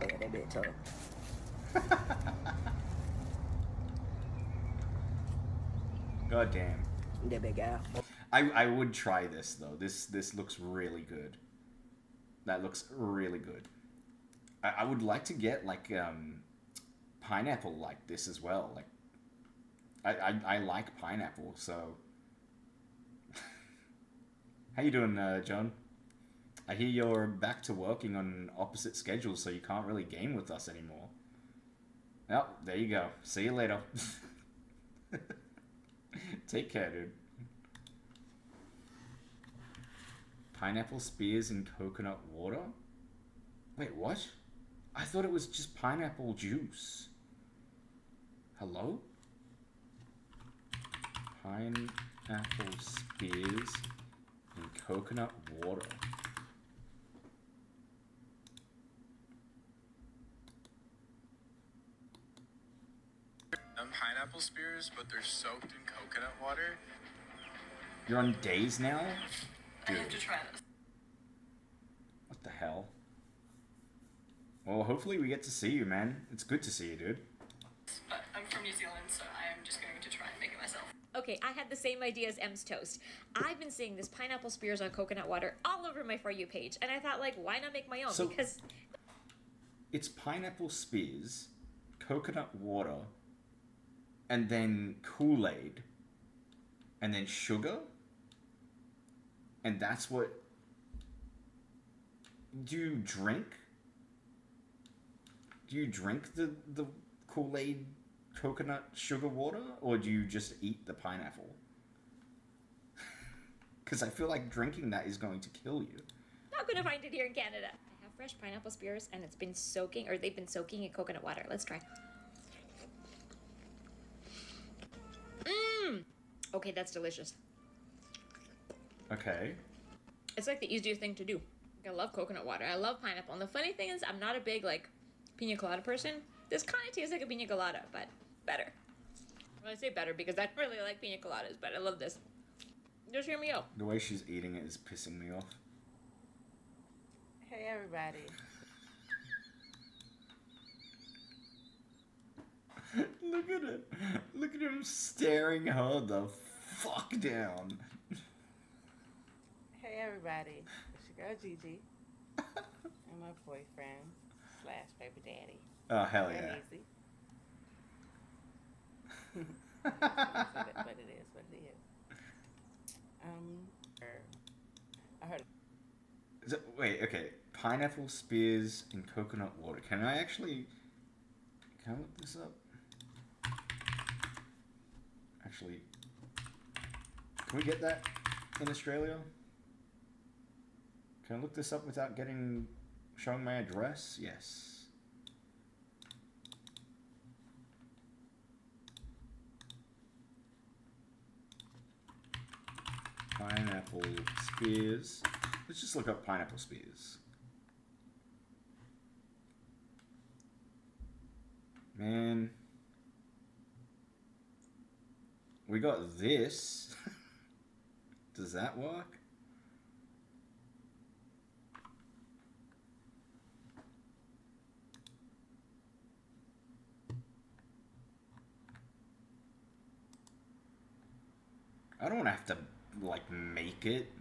Yeah, that bit tough. God damn. That big guy. I would try this though. This looks really good. That looks really good. I would like to get like pineapple like this as well. Like I like pineapple, so how you doing, John? I hear you're back to working on opposite schedules, so you can't really game with us anymore. Well, there you go. See you later. Take care, dude. Pineapple spears in coconut water? Wait, what? I thought it was just pineapple juice. Hello? Pineapple spears in coconut water. pineapple spears, but they're soaked in coconut water. You're on days now? I Dude, have to try this. what the hell? Well, hopefully we get to see you, man. It's good to see you, dude. But I'm from New Zealand, so I am just going to try and make it myself. Okay, I had the same idea as M's toast. I've been seeing this pineapple spears on coconut water all over my For You page, and I thought, like, why not make my own? So- Because It's pineapple spears, coconut water, and then Kool-Aid, and then sugar? And that's what... Do you drink? Do you drink the Kool-Aid coconut sugar water? Or do you just eat the pineapple? Because I feel like drinking that is going to kill you. not gonna find it here in Canada. I have fresh pineapple spears, and it's been soaking, or they've been soaking in coconut water. Let's try. Mmm! Okay, that's delicious. Okay. It's like the easiest thing to do. Like, I love coconut water. I love pineapple. And the funny thing is, I'm not a big, like, pina colada person. This kind of tastes like a pina colada, but better. Well, I say better because I don't really like pina coladas, but I love this. Just hear me out. The way she's eating it is pissing me off. Hey, everybody. Look at it. Look at him staring her the fuck down. Hey, everybody. It's your girl Gigi. And my boyfriend / baby daddy. Oh, hell Very yeah. easy. But it is what it is. I heard. Wait, okay. Pineapple spears in coconut water. Can I look this up? Actually, can we get that in Australia? Can I look this up without showing my address? Yes. Pineapple spears. Let's just look up pineapple spears. Man. We got this. Does that work? I don't want to have to, like, make it.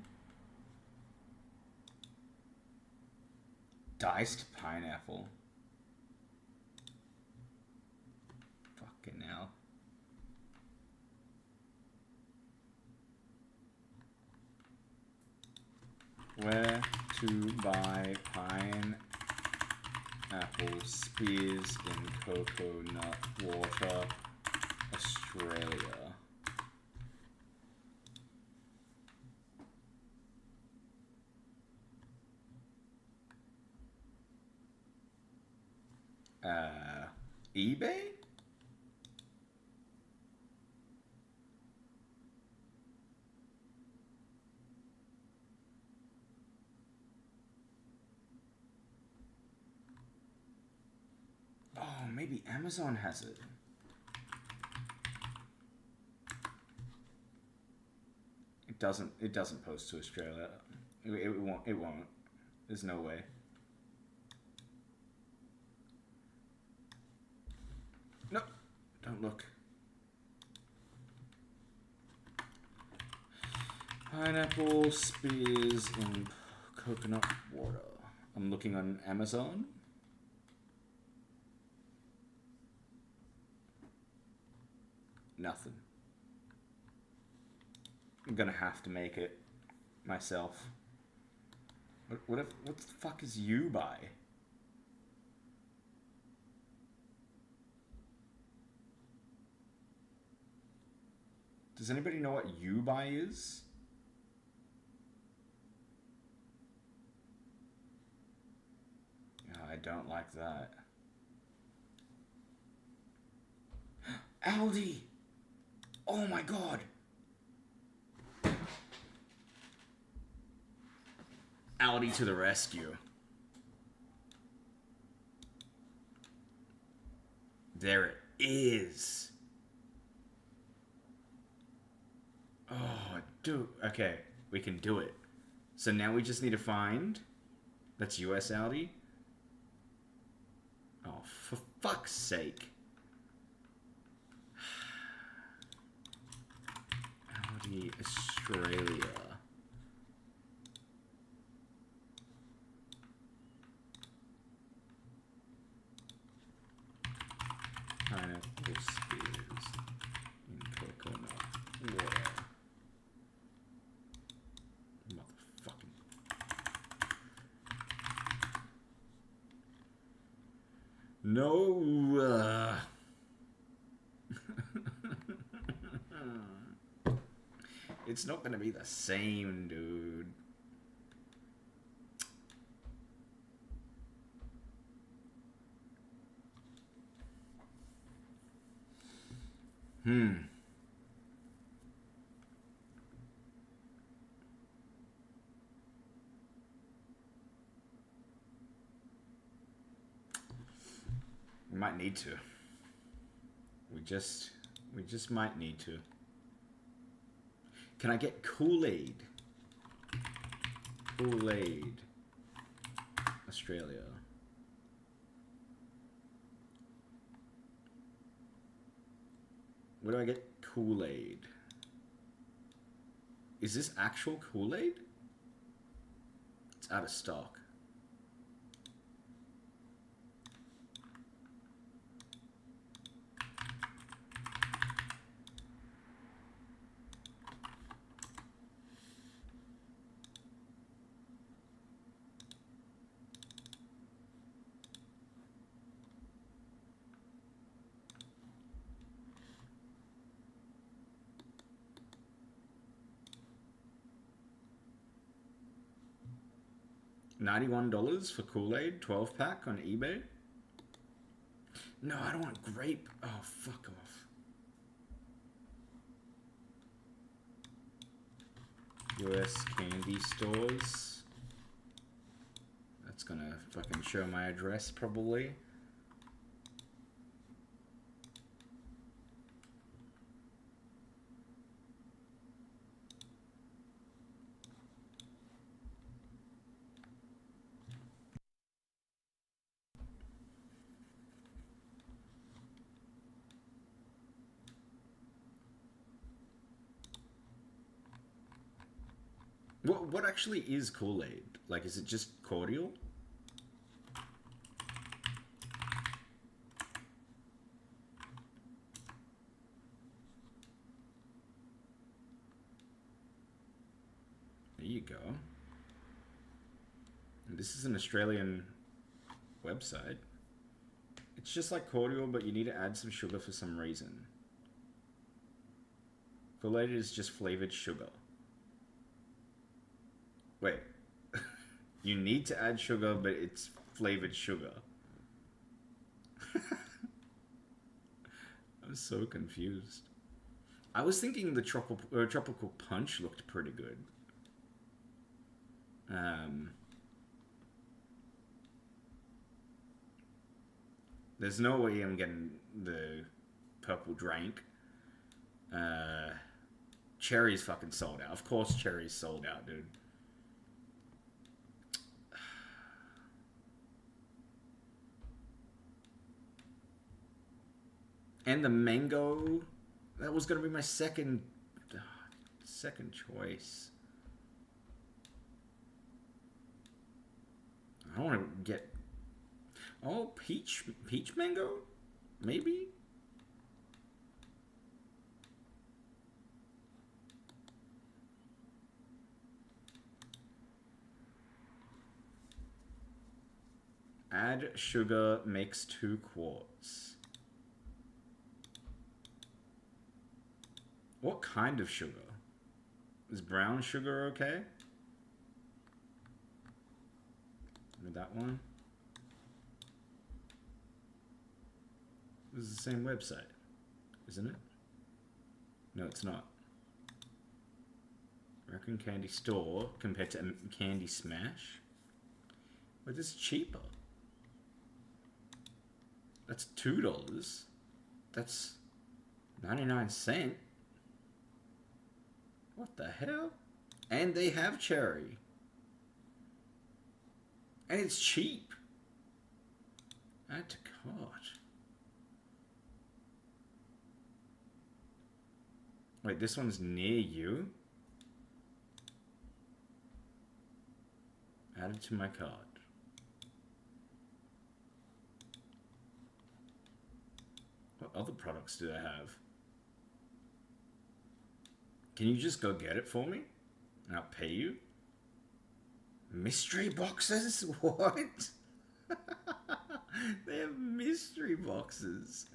Diced pineapple. Fucking hell. Where to buy pineapple spears in coconut water, Australia. eBay? Oh, maybe Amazon has it. It doesn't post to Australia. It won't. There's no way. No, don't look. Pineapple spears in coconut water. I'm looking on Amazon. Nothing. I'm gonna have to make it myself. What the fuck is you buy? Does anybody know what you buy is? I don't like that. Aldi! Oh my god! Aldi to the rescue. There it is. Dude, okay, we can do it. So now we just need to find... That's US Audi? Oh, for fuck's sake. Audi Australia. Pineapple spears in coconut water. Motherfucking. No. It's not gonna be the same, dude. We might need to. We just might need to. Can I get Kool-Aid? Kool-Aid. Australia. Where do I get Kool-Aid? Is this actual Kool-Aid? It's out of stock. $91 for Kool-Aid 12-pack on eBay? No, I don't want grape. Oh, fuck off. US candy stores. That's gonna fucking show my address, probably. What actually is Kool-Aid? Like, is it just cordial? There you go. And this is an Australian website. It's just like cordial, but you need to add some sugar for some reason. Kool-Aid is just flavored sugar. Wait, you need to add sugar, but it's flavored sugar. I'm so confused. I was thinking the tropical punch looked pretty good. There's no way I'm getting the purple drink. Cherry's fucking sold out. Of course cherry's sold out, dude. And the mango, that was gonna be my second choice. I want to get, oh, peach mango, maybe. Add sugar, makes 2 quarts. What kind of sugar? Is brown sugar okay? With that one? This is the same website, isn't it? No, it's not. American Candy Store compared to Candy Smash? But this is cheaper. That's $2. That's 99 cents. What the hell? And they have cherry. And it's cheap. Add to cart. Wait, this one's near you? Add it to my cart. What other products do they have? Can you just go get it for me? And I'll pay you? Mystery boxes? What? They have mystery boxes.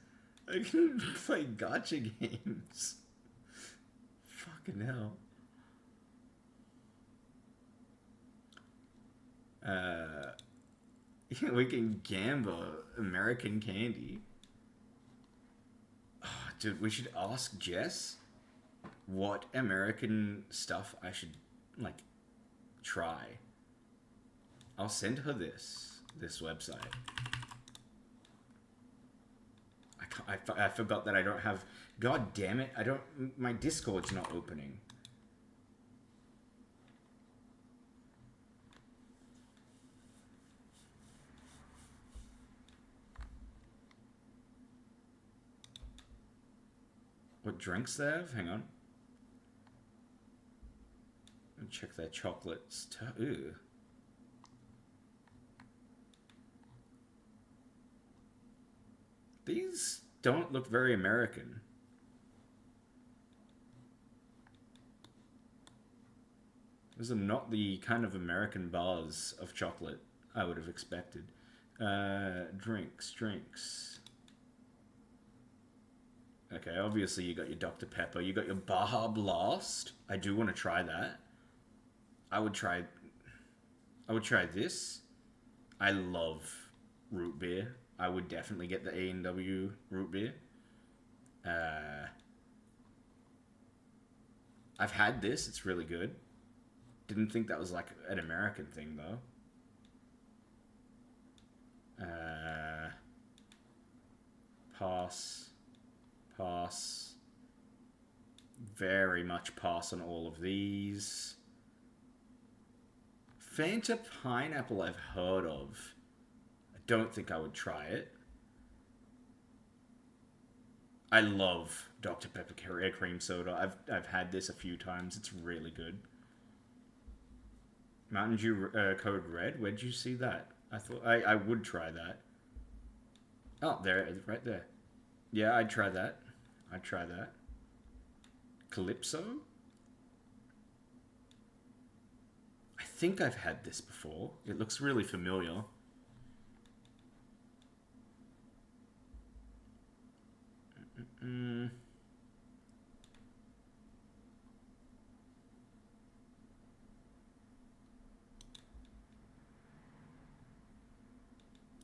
I can play gacha games. Fucking hell. Yeah, we can gamble American candy. Oh, dude, we should ask Jess what American stuff I should, like, try. I'll send her this website. I forgot that I don't have... God damn it, my Discord's not opening. What drinks they have? Hang on. Let me check their chocolates. Ooh. These don't look very American. These are not the kind of American bars of chocolate I would have expected. Drinks. Okay, obviously you got your Dr. Pepper. You got your Baja Blast. I do want to try that. I would try this. I love root beer. I would definitely get the A&W root beer. I've had this. It's really good. Didn't think that was like an American thing though. Pass. Very much pass on all of these. Fanta Pineapple I've heard of. I don't think I would try it. I love Dr. Pepper cream soda. I've had this a few times. It's really good. Mountain Dew Code Red. Where'd you see that? I thought I would try that. Oh, there, right there. Yeah, I'd try that. Calypso? I think I've had this before. It looks really familiar.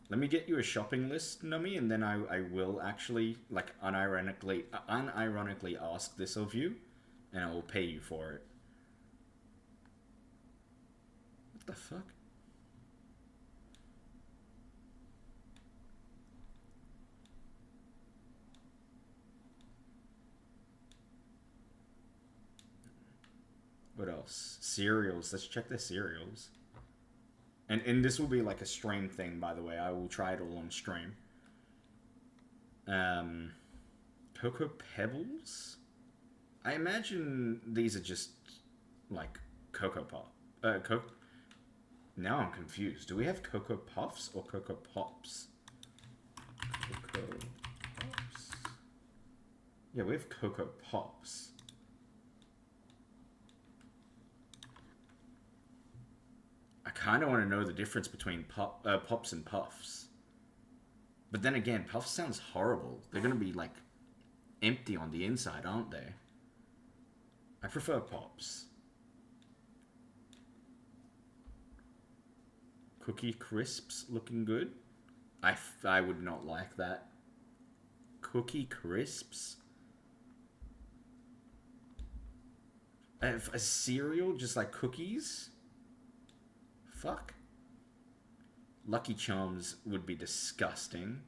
Let me get you a shopping list, Nummy, and then I will actually, like, unironically ask this of you, and I will pay you for it. What the fuck? What else? Cereals. Let's check their cereals. And this will be like a stream thing, by the way. I will try it all on stream. Cocoa Pebbles? I imagine these are just like Cocoa Pop. Now I'm confused. Do we have Cocoa Puffs or Cocoa Pops? Cocoa Pops. Yeah, we have Cocoa Pops. I kind of want to know the difference between Pops and Puffs. But then again, Puffs sounds horrible. They're going to be, like, empty on the inside, aren't they? I prefer Pops. Cookie Crisps looking good. I would not like that. Cookie Crisps? A cereal just like cookies? Fuck. Lucky Charms would be disgusting.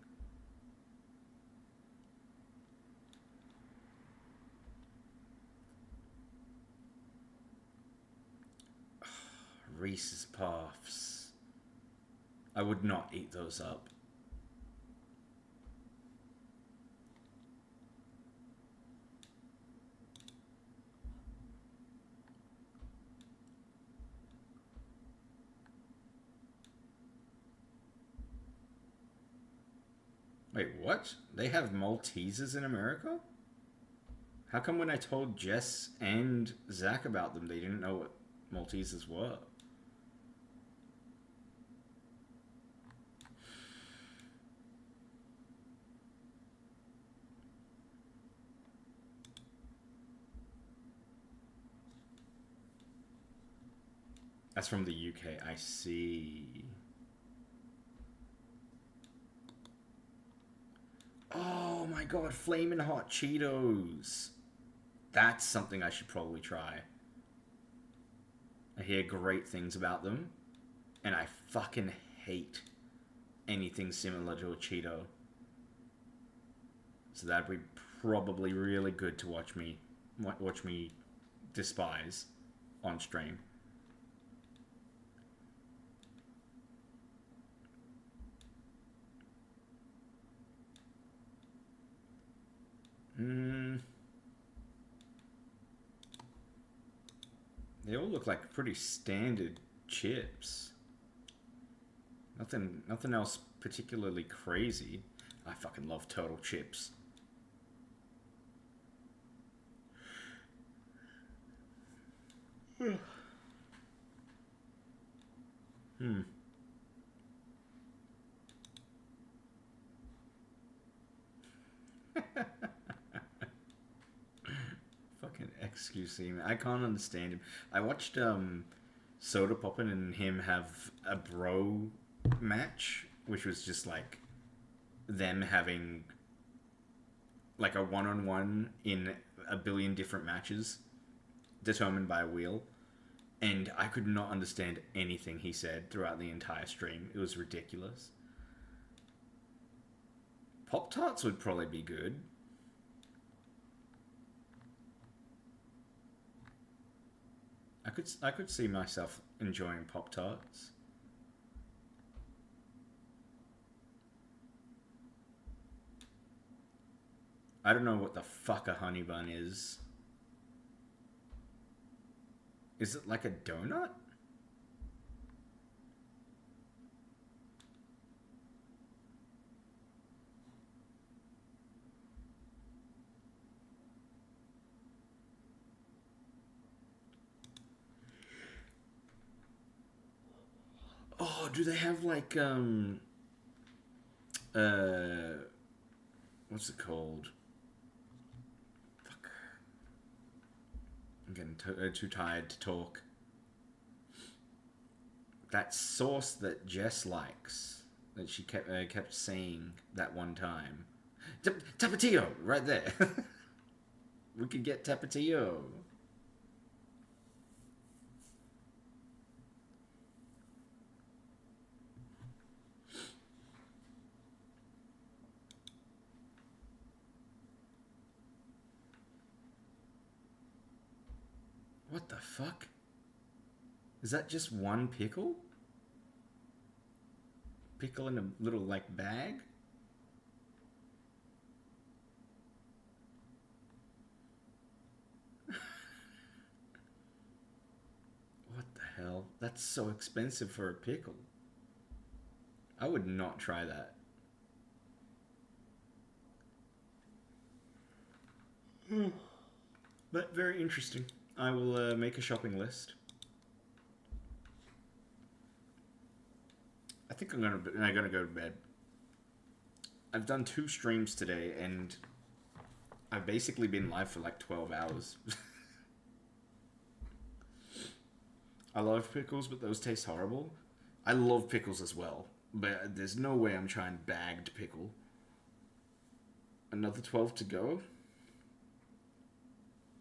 Reese's Puffs. I would not eat those up. Wait, what? They have Maltesers in America? How come when I told Jess and Zach about them, they didn't know what Maltesers were? That's from the UK, I see. Oh my god, Flamin' Hot Cheetos. That's something I should probably try. I hear great things about them, and I fucking hate anything similar to a Cheeto. So that'd be probably really good to watch me despise on stream. They all look like pretty standard chips. Nothing else particularly crazy. I fucking love turtle chips. Fucking XQC, man. I can't understand him. I watched Soda Poppin' and him have a bro match, which was just like them having like a one-on-one in a billion different matches determined by a wheel. And I could not understand anything he said throughout the entire stream. It was ridiculous. Pop-Tarts would probably be good. I could see myself enjoying Pop-Tarts. I don't know what the fuck a honey bun is. Is it like a donut? Oh, do they have like what's it called? Fuck. I'm getting too tired to talk. That sauce that Jess likes, that she kept saying that one time. Tapatio, right there. We could get Tapatio. What the fuck? Is that just one pickle? Pickle in a little, like, bag? What the hell? That's so expensive for a pickle. I would not try that. But very interesting. I will make a shopping list. I think I'm gonna go to bed. I've done 2 streams today, and I've basically been live for like 12 hours. I love pickles, but those taste horrible. I love pickles as well, but there's no way I'm trying bagged pickle. Another 12 to go?